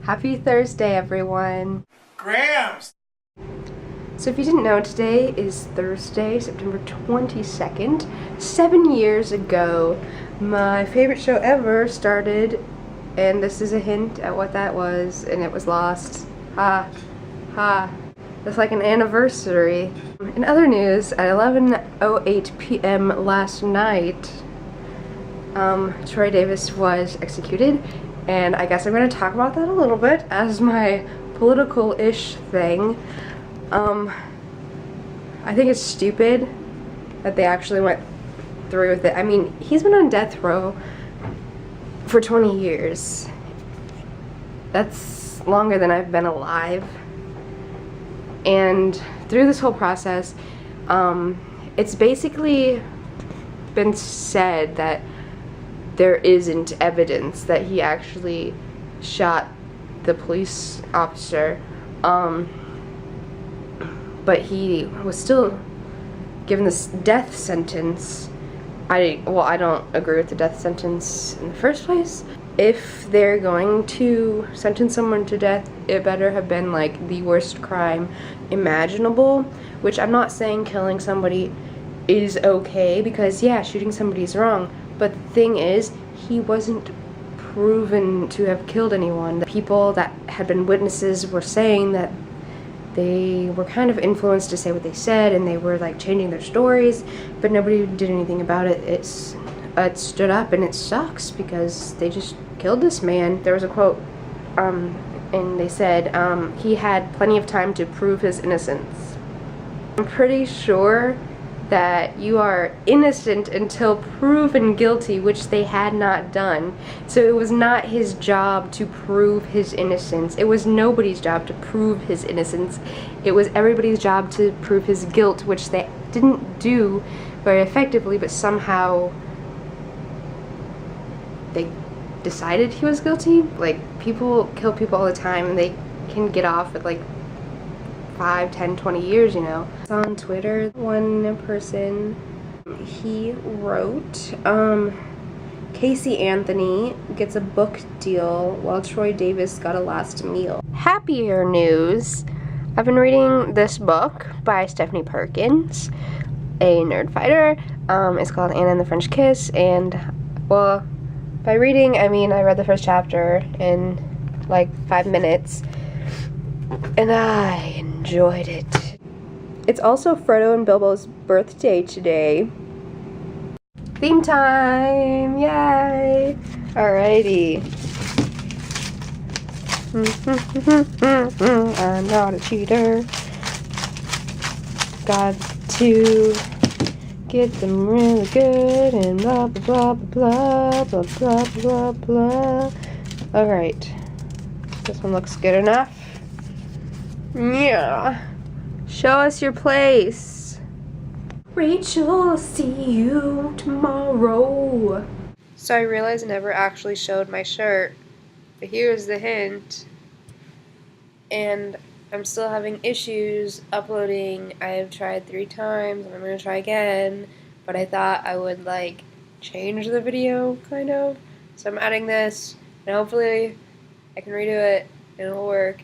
Happy Thursday, everyone. Grams! So if you didn't know, today is Thursday, September 22nd. 7 years ago, my favorite show ever started, and this is a hint at what that was, and it was Lost. Ha. Ha. It's like an anniversary. In other news, at 11:08 p.m. last night, Troy Davis was executed, and I guess I'm going to talk about that a little bit as my political-ish thing. I think it's stupid that they actually went through with it. I mean, he's been on death row for 20 years. That's longer than I've been alive. And through this whole process, it's basically been said that there isn't evidence that he actually shot the police officer, but he was still given this death sentence. I don't agree with the death sentence in the first place. If they're going to sentence someone to death, it better have been like the worst crime imaginable, which I'm not saying killing somebody is okay, because yeah, shooting somebody is wrong, but the thing is, he wasn't proven to have killed anyone. The people that had been witnesses were saying that they were kind of influenced to say what they said, and they were like changing their stories, but nobody did anything about it. It stood up, and it sucks because they just killed this man. There was a quote, and they said he had plenty of time to prove his innocence. I'm pretty sure that you are innocent until proven guilty, which they had not done. So it was not his job to prove his innocence. It was nobody's job to prove his innocence. It was everybody's job to prove his guilt, which they didn't do very effectively, but somehow they decided he was guilty. Like, people kill people all the time, and they can get off with like 5, 10, 20 years, you know. On Twitter, one person, he wrote, Casey Anthony gets a book deal while Troy Davis got a last meal. Happier news. I've been reading this book by Stephanie Perkins, a nerd fighter. It's called Anna and the French Kiss, and, well, by reading, I mean I read the first chapter in like 5 minutes, and I enjoyed it. It's also Frodo and Bilbo's birthday today. Theme time! Yay! Alrighty. I'm not a cheater. Got to get them really good and blah blah blah blah blah blah blah blah. Alright. This one looks good enough. Yeah. Show us your place. Rachel, see you tomorrow. So I realized I never actually showed my shirt, but here's the hint. And I'm still having issues uploading. I've tried 3 times, and I'm gonna try again, but I thought I would like change the video, kind of. So I'm adding this, and hopefully I can redo it and it'll work.